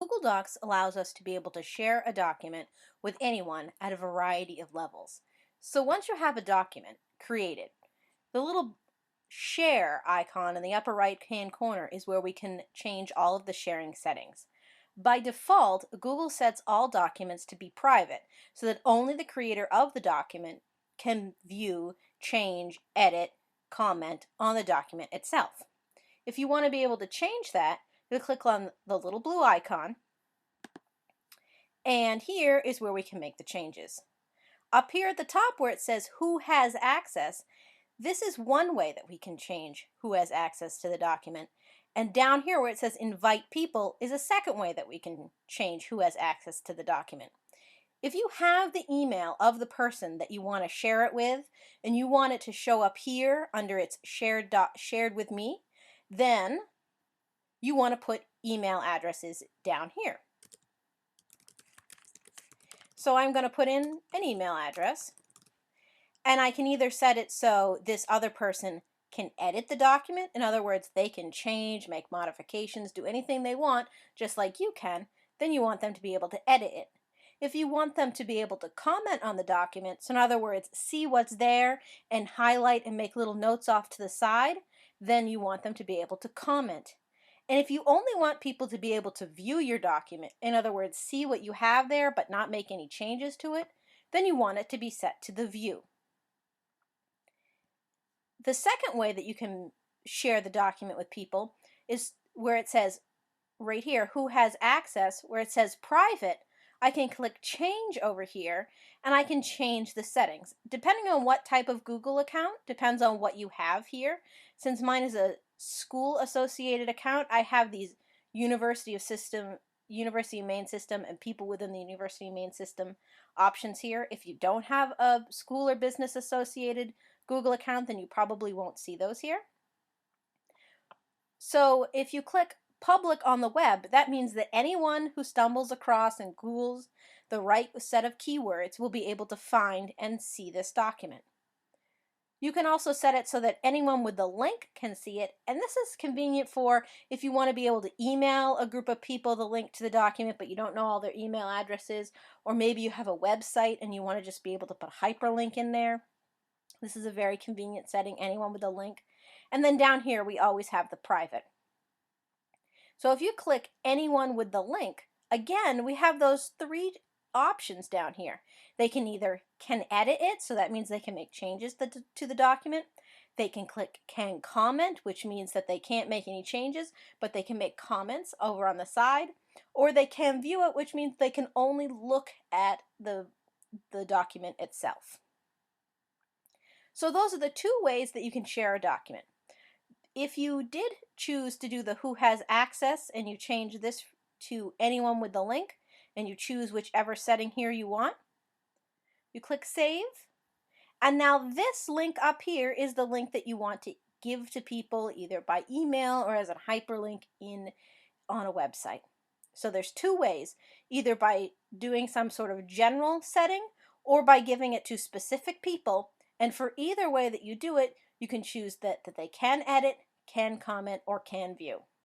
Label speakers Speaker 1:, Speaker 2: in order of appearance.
Speaker 1: Google Docs allows us to be able to share a document with anyone at a variety of levels. So once you have a document created, the little share icon in the upper right hand corner is where we can change all of the sharing settings. By default, Google sets all documents to be private so that only the creator of the document can view, change, edit, comment on the document itself. If you want to be able to change that, you'll click on the little blue icon, and here is where we can make the changes. Up here at the top where it says who has access, this is one way that we can change who has access to the document. And down here where it says invite people is a second way that we can change who has access to the document. If you have the email of the person that you want to share it with and you want it to show up here under its shared with me, then you want to put email addresses down here. So I'm going to put in an email address, and I can either set it so this other person can edit the document. In other words, they can change, make modifications, do anything they want, just like you can. Then you want them to be able to edit it. If you want them to be able to comment on the document, so in other words, see what's there and highlight and make little notes off to the side, then you want them to be able to comment. And if you only want people to be able to view your document, in other words, see what you have there but not make any changes to it, then you want it to be set to the view. The second way that you can share the document with people is where it says right here, who has access, where it says private. I can click change over here and I can change the settings. Depending on what type of Google account, depends on what you have here. Since mine is a school associated account, I have these University main system and people within the University main system options here. If you don't have a school or business associated Google account, then you probably won't see those here. So if you click public on the web, that means that anyone who stumbles across and Googles the right set of keywords will be able to find and see this document. You can also set it so that anyone with the link can see it, and this is convenient for if you want to be able to email a group of people the link to the document but you don't know all their email addresses, or maybe you have a website and you want to just be able to put a hyperlink in there. This is a very convenient setting, anyone with a link. And then down here we always have the private. So if you click anyone with the link, again, we have those three options down here. They can either edit it, so that means they can make changes to the document. They can click can comment, which means that they can't make any changes, but they can make comments over on the side. Or they can view it, which means they can only look at the document itself. So those are the two ways that you can share a document. If you did choose to do the who has access and you change this to anyone with the link and you choose whichever setting here you want, you click save, and now this link up here is the link that you want to give to people either by email or as a hyperlink on a website. So there's two ways, either by doing some sort of general setting or by giving it to specific people. And for either way that you do it, you can choose that they can edit, can comment, or can view.